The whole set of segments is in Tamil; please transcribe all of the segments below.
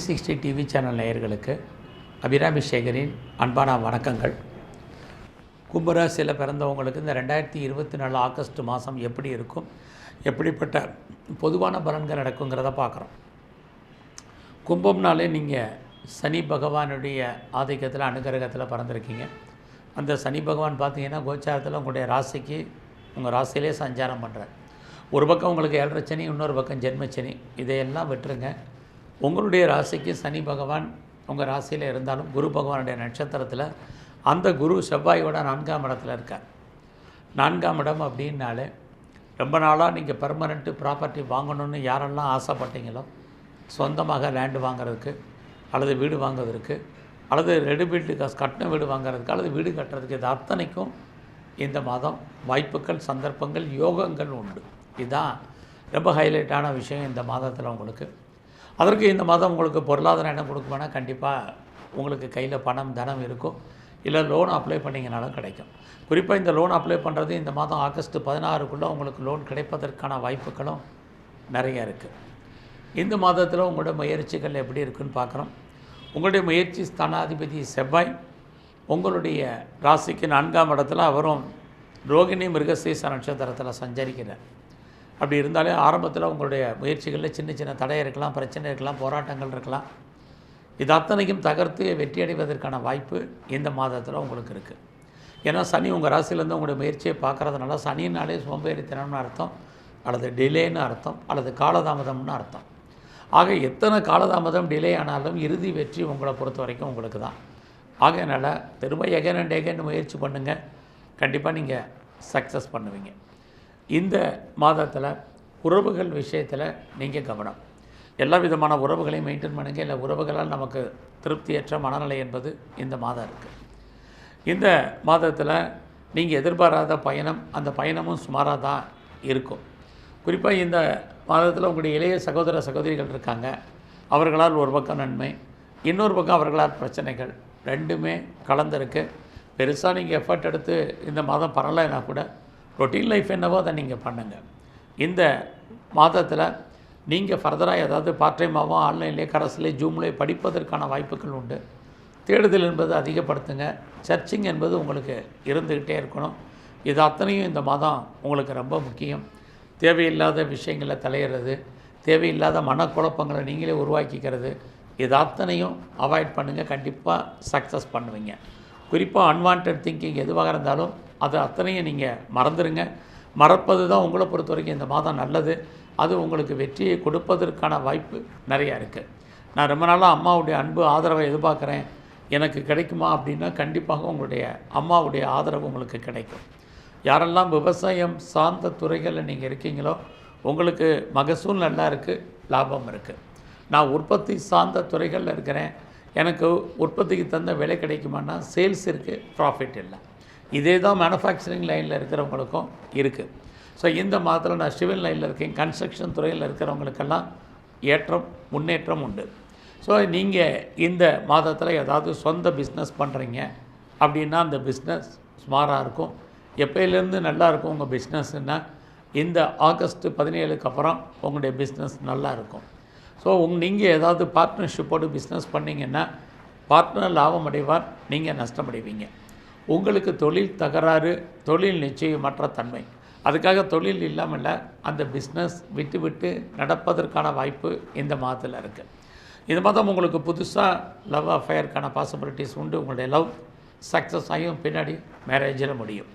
360 டிவி சேனல் நேயர்களுக்கு அபிராமி சேகரின் அன்பான வணக்கங்கள். கும்பராசியில் பிறந்தவங்களுக்கு இந்த 2024 ஆகஸ்ட் மாதம் எப்படி இருக்கும், எப்படிப்பட்ட பொதுவான பலன்கள் நடக்குங்கிறத பார்க்குறோம். கும்பம்னாலே நீங்கள் சனி பகவானுடைய ஆதிக்கத்தில் அனுகிரகத்தில் பிறந்திருக்கீங்க. அந்த சனி பகவான் பார்த்தீங்கன்னா கோச்சாரத்தில் உங்களுடைய ராசிக்கு உங்கள் ராசியிலே சஞ்சாரம் பண்ணுறார். ஒரு பக்கம் உங்களுக்கு 7.5 சனி, இன்னொரு பக்கம் ஜென்மச்சனி. இதையெல்லாம் விட்டுருங்க. உங்களுடைய ராசிக்கு சனி பகவான் உங்கள் ராசியில் இருந்தாலும் குரு பகவானுடைய நட்சத்திரத்தில் அந்த குரு செவ்வாயோட 4ஆம் இடத்துல இருக்கார். 4ஆம் இடம் அப்படின்னாலே ரொம்ப நாளாக நீங்கள் பெர்மனெண்ட்டு ப்ராப்பர்ட்டி வாங்கணுன்னு யாரெல்லாம் ஆசைப்பட்டீங்களோ, சொந்தமாக லேண்டு வாங்குறதுக்கு அல்லது வீடு வாங்குவதற்கு அல்லது ரெடிமேட் கட்டின வீடு வாங்குறதுக்கு அல்லது வீடு கட்டுறதுக்கு, இது அத்தனைக்கும் இந்த மாதம் வாய்ப்புகள், சந்தர்ப்பங்கள், யோகங்கள் உண்டு. இதுதான் ரொம்ப ஹைலைட்டான விஷயம் இந்த மாதத்தில் உங்களுக்கு. அதற்கு இந்த மாதம் உங்களுக்கு பொருளாதாரம் என்ன கொடுக்குமானா, கண்டிப்பாக உங்களுக்கு கையில் பணம் தனம் இருக்கும். இல்லை லோன் அப்ளை பண்ணிங்கனாலும் கிடைக்கும். குறிப்பாக இந்த லோன் அப்ளை பண்ணுறது இந்த மாதம் ஆகஸ்ட் 16க்குள்ளே உங்களுக்கு லோன் கிடைப்பதற்கான வாய்ப்புகளும் நிறைய இருக்குது. இந்த மாதத்தில் உங்களோட முயற்சிகள் எப்படி இருக்குதுன்னு பார்க்குறோம். உங்களுடைய முயற்சி ஸ்தானாதிபதி செவ்வாய் உங்களுடைய ராசிக்கு 4ஆம் இடத்துல அவரும் ரோகிணி மிருகசீரிஷ நட்சத்திரத்தில் சஞ்சரிக்கிறார். அப்படி இருந்தாலே ஆரம்பத்தில் உங்களுடைய முயற்சிகளில் சின்ன சின்ன தடை இருக்கலாம், பிரச்சனை இருக்கலாம், போராட்டங்கள் இருக்கலாம். இது அத்தனைக்கும் தகர்த்து வெற்றி அடைவதற்கான வாய்ப்பு இந்த மாதத்தில் உங்களுக்கு இருக்குது. ஏன்னா சனி உங்கள் ராசியிலேருந்து உங்களுடைய முயற்சியை பார்க்குறதுனால சனினாலே சோம்பேறித்தனம்னு அர்த்தம், அல்லது டிலேன்னு அர்த்தம், அல்லது காலதாமதம்னு அர்த்தம். ஆக எத்தனை காலதாமதம் டிலே ஆனாலும் இறுதி வெற்றி உங்களை பொறுத்த வரைக்கும் உங்களுக்கு தான். ஆகையினால் திரும்ப எகன் அண்ட் எகன் முயற்சி பண்ணுங்கள், கண்டிப்பாக நீங்கள் சக்ஸஸ் பண்ணுவீங்க. இந்த மாதத்தில் உறவுகள் விஷயத்தில் நீங்கள் கவனம். எல்லா விதமான உறவுகளையும் மெயின்டைன் பண்ணுங்கள். இல்லை உறவுகளால் நமக்கு திருப்தியற்ற மனநிலை என்பது இந்த மாதம் இருக்குது. இந்த மாதத்தில் நீங்கள் எதிர்பாராத பயணம், அந்த பயணமும் சுமாராக தான் இருக்கும். குறிப்பாக இந்த மாதத்தில் உங்களுடைய இளைய சகோதர சகோதரிகள் இருக்காங்க. அவர்களால் ஒரு பக்கம் நன்மை, இன்னொரு பக்கம் அவர்களால் பிரச்சனைகள், ரெண்டுமே கலந்துருக்கு. பெருசாக நீங்கள் எஃபர்ட் எடுத்து இந்த மாதம் பரவாயில்லைன்னா கூட ரொட்டீன் லைஃப் என்னவோ அதை நீங்கள் பண்ணுங்கள். இந்த மாதத்தில் நீங்கள் ஃபர்தராக ஏதாவது பார்ட் டைமாகவோ ஆன்லைன்லேயே கரஸ்லேயே ஜூம்லேயே படிப்பதற்கான வாய்ப்புகள் உண்டு. தேடுதல் என்பது அதிகப்படுத்துங்க. சர்ச்சிங் என்பது உங்களுக்கு இருந்துக்கிட்டே இருக்கணும். இது அத்தனையும் இந்த மாதம் உங்களுக்கு ரொம்ப முக்கியம். தேவையில்லாத விஷயங்களில் தலையிடுறது, தேவையில்லாத மனக்குழப்பங்களை நீங்களே உருவாக்கிக்கிறது, இது அத்தனையும் அவாய்ட் பண்ணுங்கள். கண்டிப்பாக சக்ஸஸ் பண்ணுவீங்க. குறிப்பாக அன்வான்ட் திங்கிங் எதுவாக இருந்தாலும் அது அத்தனையும் நீங்கள் மறந்துடுங்க. மறப்பது தான் உங்களை பொறுத்த வரைக்கும் இந்த மாதம் நல்லது. அது உங்களுக்கு வெற்றியை கொடுப்பதற்கான வாய்ப்பு நிறையா இருக்குது. நான் ரொம்ப நாளாக அம்மாவுடைய அன்பு ஆதரவை எதிர்பார்க்குறேன், எனக்கு கிடைக்குமா அப்படின்னா கண்டிப்பாக உங்களுடைய அம்மாவுடைய ஆதரவு உங்களுக்கு கிடைக்கும். யாரெல்லாம் விவசாயம் சார்ந்த துறைகளில் நீங்கள் இருக்கீங்களோ உங்களுக்கு மகசூல் நல்லா இருக்குது, லாபம் இருக்குது. நான் உற்பத்தி சார்ந்த துறைகளில் இருக்கிறேன், எனக்கு உற்பத்திக்கு தந்த விலை கிடைக்குமான்னா சேல்ஸ் இருக்குது, ப்ராஃபிட் இல்லை. இதே தான் மேனுஃபேக்சரிங் லைனில் இருக்கிறவங்களுக்கும் இருக்குது. ஸோ இந்த மாதத்தில் நான் சிவில் லைனில் இருக்கேன், கன்ஸ்ட்ரக்ஷன் துறையில் இருக்கிறவங்களுக்கெல்லாம் ஏற்றம் முன்னேற்றம் உண்டு. ஸோ நீங்கள் இந்த மாதத்தில் ஏதாவது சொந்த பிஸ்னஸ் பண்ணுறீங்க அப்படின்னா அந்த பிஸ்னஸ் சுமாராக இருக்கும். எப்போலேருந்து நல்லா இருக்கும் உங்கள் பிஸ்னஸ்னால் இந்த ஆகஸ்ட் 17க்கு அப்புறம் உங்களுடைய பிஸ்னஸ் நல்லா இருக்கும். ஸோ நீங்கள் ஏதாவது பார்ட்னர்ஷிப்போடு பிஸ்னஸ் பண்ணிங்கன்னா பார்ட்னர் லாபம் அடைவார், நீங்கள் நஷ்டமடைவீங்க. உங்களுக்கு தொழில் தகராறு, தொழில் நிச்சயமற்ற தன்மை, அதுக்காக தொழில் இல்லாமல் அந்த பிஸ்னஸ் விட்டு விட்டு நடப்பதற்கான வாய்ப்பு இந்த மாதத்தில் இருக்குது. இந்த மாதம் உங்களுக்கு புதுசாக லவ் அஃபேருக்கான பாசிபிலிட்டிஸ் உண்டு. உங்களுடைய லவ் சக்ஸஸ் ஆகியும் பின்னாடி மேரேஜில் முடியும்.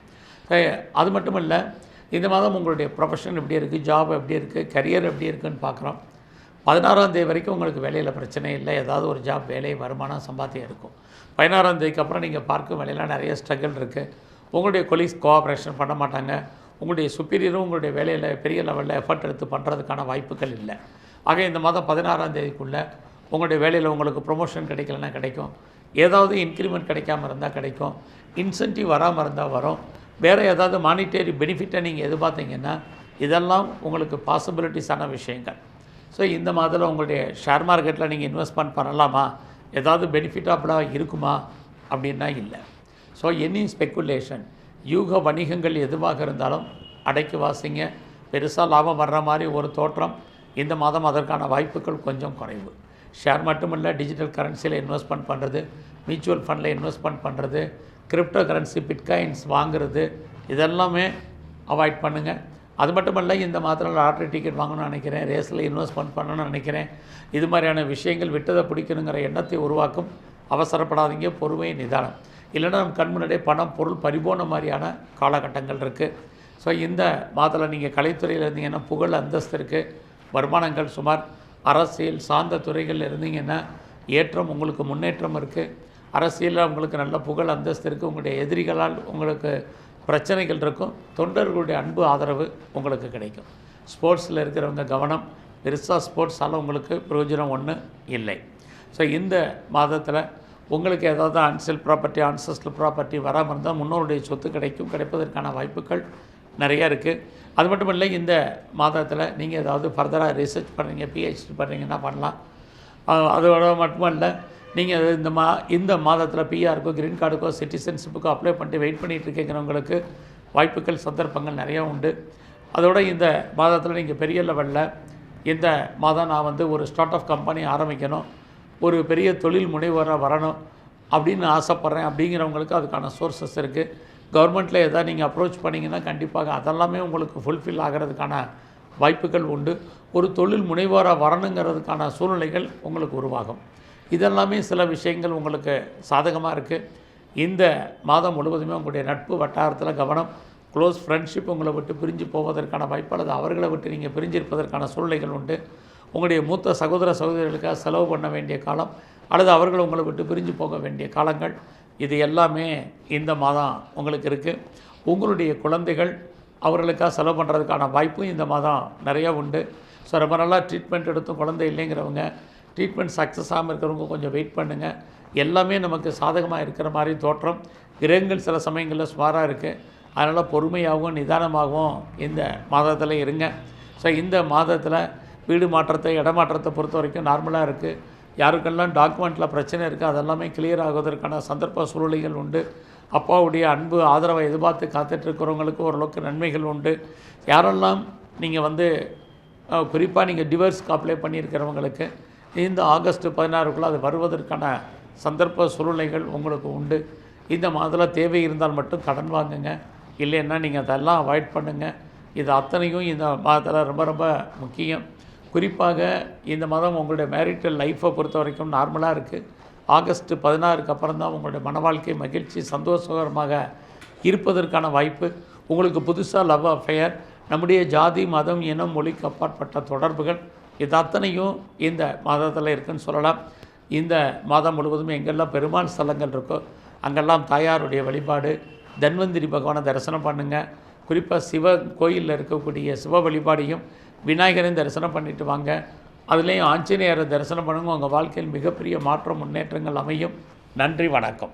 அது மட்டும் இல்லை, இந்த மாதம் உங்களுடைய ப்ரொஃபஷன் எப்படி இருக்குது, ஜாப் எப்படி இருக்குது, கரியர் எப்படி இருக்குதுன்னு பார்க்குறோம். 16ஆம் தேதி வரைக்கும் உங்களுக்கு வேலையில் பிரச்சனை இல்லை. ஏதாவது ஒரு ஜாப், வேலை, வருமானம், சம்பாத்தியம் இருக்கும். 16ஆம் தேதிக்கு அப்புறம் நீங்கள் பார்க்கும் வேலையில் நிறைய ஸ்ட்ரகிள் இருக்குது. உங்களுடைய கொலீக்ஸ் கோஆப்ரேஷன் பண்ண மாட்டாங்க. உங்களுடைய சுப்பீரியரும் உங்களுடைய வேலையில் பெரிய லெவலில் எஃபர்ட் எடுத்து பண்ணுறதுக்கான வாய்ப்புகள் இல்லை. ஆக இந்த மாதம் 16ஆம் தேதிக்குள்ளே உங்களுடைய வேலையில் உங்களுக்கு ப்ரொமோஷன் கிடைக்கலன்னா கிடைக்கும், ஏதாவது இன்க்ரிமெண்ட் கிடைக்காமல் இருந்தால் கிடைக்கும், இன்சென்டிவ் வராமல் இருந்தால் வரும், வேறு ஏதாவது மானிட்டரி பெனிஃபிட்டை நீங்கள் எதிர்பார்த்தீங்கன்னா இதெல்லாம் உங்களுக்கு பாசிபிலிட்டிஸான விஷயங்கள். ஸோ இந்த மாதத்தில் உங்களுடைய ஷேர் மார்க்கெட்டில் நீங்கள் இன்வெஸ்ட்மெண்ட் பண்ணலாமா, ஏதாவது பெனிஃபிட்டாக இருக்குமா அப்படின்னா இல்லை. ஸோ எனி ஸ்பெக்குலேஷன், யூக வணிகங்கள் எதுவாக இருந்தாலும் அடைக்கி வாசிங்க. பெருசாக லாபம் வர்ற மாதிரி ஒரு தோற்றம் இந்த மாதம் அதற்கான வாய்ப்புகள் கொஞ்சம் குறைவு. ஷேர் மட்டுமல்ல, டிஜிட்டல் கரன்சியில் இன்வெஸ்ட்மெண்ட் பண்ணுறது, மியூச்சுவல் ஃபண்டில் இன்வெஸ்ட்மெண்ட் பண்ணுறது, கிரிப்டோ கரன்சி பிட்காயின்ஸ் வாங்குறது, இதெல்லாமே அவாய்ட் பண்ணுங்கள். அது மட்டுமல்ல, இந்த மாதத்தில் லாட்ரி டிக்கெட் வாங்கணும்னு நினைக்கிறேன், ரேஸில் இன்வெஸ்ட்மெண்ட் பண்ணணும்னு நினைக்கிறேன், இது மாதிரியான விஷயங்கள் விட்டதை பிடிக்கணுங்கிற எண்ணத்தை உருவாக்கும். அவசரப்படாதீங்க, பொறுமை, நிதானம். இல்லைன்னா நம்ம கண் முன்னாடியே பணம், பொருள் பறிபோன மாதிரியான காலகட்டங்கள் இருக்குது. ஸோ இந்த மாதத்தில் நீங்கள் கலைத்துறையில் இருந்தீங்கன்னா புகழ், அந்தஸ்து இருக்குது. வருமானங்கள் சுமார். அரசியல் சார்ந்த துறைகளில் இருந்தீங்கன்னா ஏற்றம், உங்களுக்கு முன்னேற்றம் இருக்குது. அரசியலில் உங்களுக்கு நல்ல புகழ், அந்தஸ்து இருக்குது. உங்களுடைய எதிரிகளால் உங்களுக்கு பிரச்சனைகள் இருக்கும். தொண்டர்களுடைய அன்பு, ஆதரவு உங்களுக்கு கிடைக்கும். ஸ்போர்ட்ஸில் இருக்கிறவங்க கவனம். பெருசாக ஸ்போர்ட்ஸால் உங்களுக்கு பிரயோஜனம் ஒன்றும் இல்லை. ஸோ இந்த மாதத்தில் உங்களுக்கு ஏதாவது அன்செல் ப்ராப்பர்ட்டி, அன்செஸ்டல் ப்ராப்பர்ட்டி வராமல் இருந்தால் முன்னோருடைய சொத்து கிடைப்பதற்கான வாய்ப்புகள் நிறையா இருக்குது. அது மட்டும் இல்லை, இந்த மாதத்தில் நீங்கள் ஏதாவது ஃபர்தராக ரிசர்ச் பண்ணுறீங்க, பிஹெச்டி பண்ணுறீங்கன்னா பண்ணலாம். அதோட மட்டுமல்ல, நீங்கள் இந்த மாதத்தில் பிஆருக்கோ, க்ரீன் கார்டுக்கோ, சிட்டிசன்ஷிப்புக்கோ அப்ளை பண்ணிட்டு வெயிட் பண்ணிகிட்டு இருக்கிறவங்களுக்கு வாய்ப்புகள், சந்தர்ப்பங்கள் நிறையா உண்டு. அதோட இந்த மாதத்தில் நீங்கள் பெரிய லெவலில் இந்த மாதம் நான் ஒரு ஸ்டார்ட் அப் கம்பெனி ஆரம்பிக்கணும், ஒரு பெரிய தொழில் முனைவராக வரணும் அப்படின்னு ஆசைப்பட்றேன் அப்படிங்கிறவங்களுக்கு அதுக்கான சோர்ஸஸ் இருக்குது. கவர்மெண்ட்டில் எதாவது நீங்கள் அப்ரோச் பண்ணிங்கன்னா கண்டிப்பாக அதெல்லாமே உங்களுக்கு ஃபுல்ஃபில் ஆகிறதுக்கான வாய்ப்புகள் உண்டு. ஒரு தொழில் முனைவோராக வரணுங்கிறதுக்கான சூழ்நிலைகள் உங்களுக்கு உருவாகும். இதெல்லாமே சில விஷயங்கள் உங்களுக்கு சாதகமாக இருக்குது. இந்த மாதம் முழுவதுமே உங்களுடைய நட்பு வட்டாரத்தில் கவனம். க்ளோஸ் ஃப்ரெண்ட்ஷிப் உங்களை விட்டு பிரிஞ்சு போவதற்கான வாய்ப்பு, அல்லது அவர்களை விட்டு நீங்கள் பிரிஞ்சிருப்பதற்கான சூழ்நிலைகள் உண்டு. உங்களுடைய மூத்த சகோதர சகோதரிகளுக்காக செலவு பண்ண வேண்டிய காலம், அல்லது அவர்கள் உங்களை விட்டு பிரிஞ்சு போக வேண்டிய காலங்கள், இது எல்லாமே இந்த மாதம் உங்களுக்கு இருக்குது. உங்களுடைய குழந்தைகள் அவர்களுக்காக செலவு பண்ணுறதுக்கான வாய்ப்பும் இந்த மாதம் நிறையா உண்டு. ஸோ ரொம்ப நல்லா ட்ரீட்மெண்ட் எடுத்தும் குழந்தை இல்லைங்கிறவங்க, ட்ரீட்மெண்ட் சக்ஸஸ் ஆகாமல் இருக்கிறவங்க கொஞ்சம் வெயிட் பண்ணுங்கள். எல்லாமே நமக்கு சாதகமாக இருக்கிற மாதிரி தோற்றம். கிரகங்கள் சில சமயங்களில் சுமாராக இருக்குது. அதனால் பொறுமையாகவும் நிதானமாகவும் இந்த மாதத்தில் இருங்க. ஸோ இந்த மாதத்தில் வீடு மாற்றத்தை, இடமாற்றத்தை பொறுத்த வரைக்கும் நார்மலாக இருக்குது. யாருக்கெல்லாம் டாக்குமெண்ட்டில் பிரச்சனை இருக்குது அதெல்லாமே கிளியர் ஆகுவதற்கான சந்தர்ப்ப சூழ்நிலைகள் உண்டு. அப்பாவுடைய அன்பு, ஆதரவை எதிர்பார்த்து காத்துட்ருக்கிறவங்களுக்கு ஓரளவுக்கு நன்மைகள் உண்டு. யாரெல்லாம் நீங்கள் குறிப்பாக நீங்கள் டிவோர்ஸ்க்கு அப்ளை பண்ணியிருக்கிறவங்களுக்கு இந்த ஆகஸ்ட் 16க்குள்ளே அது வருவதற்கான சந்தர்ப்ப சூழ்நிலைகள் உங்களுக்கு உண்டு. இந்த மாதத்தில் தேவை இருந்தால் மட்டும் கடன் வாங்குங்க, இல்லைன்னா நீங்கள் அதெல்லாம் அவாய்ட் பண்ணுங்கள். இது அத்தனையும் இந்த மாதத்தில் ரொம்ப ரொம்ப முக்கியம். குறிப்பாக இந்த மாதம் உங்களுடைய மேரிட்டல் லைஃப்பை பொறுத்த வரைக்கும் நார்மலாக இருக்குது. ஆகஸ்ட் 16க்கு அப்புறம் தான் உங்களுடைய மன வாழ்க்கை மகிழ்ச்சி, சந்தோஷகரமாக இருப்பதற்கான வாய்ப்பு. உங்களுக்கு புதுசாக லவ் அஃபேர், நம்முடைய ஜாதி, மதம், இனம், மொழிக்கு அப்பாற்பட்ட தொடர்புகள், இது அத்தனையும் இந்த மாதத்தில் இருக்குதுன்னு சொல்லலாம். இந்த மாதம் முழுவதும் எங்கெல்லாம் பெருமாள் ஸ்தலங்கள் இருக்கோ அங்கெல்லாம் தாயாருடைய வழிபாடு, தன்வந்திரி பகவானை தரிசனம் பண்ணுங்கள். குறிப்பாக சிவ கோயிலில் இருக்கக்கூடிய சிவ வழிபாடையும் விநாயகரையும் தரிசனம் பண்ணிட்டு வாங்க. அதுலேயும் ஆஞ்சநேயரை தரிசனம் பண்ணுங்க. உங்கள் வாழ்க்கையில் மிகப்பெரிய மாற்றம், முன்னேற்றங்கள் அமையும். நன்றி, வணக்கம்.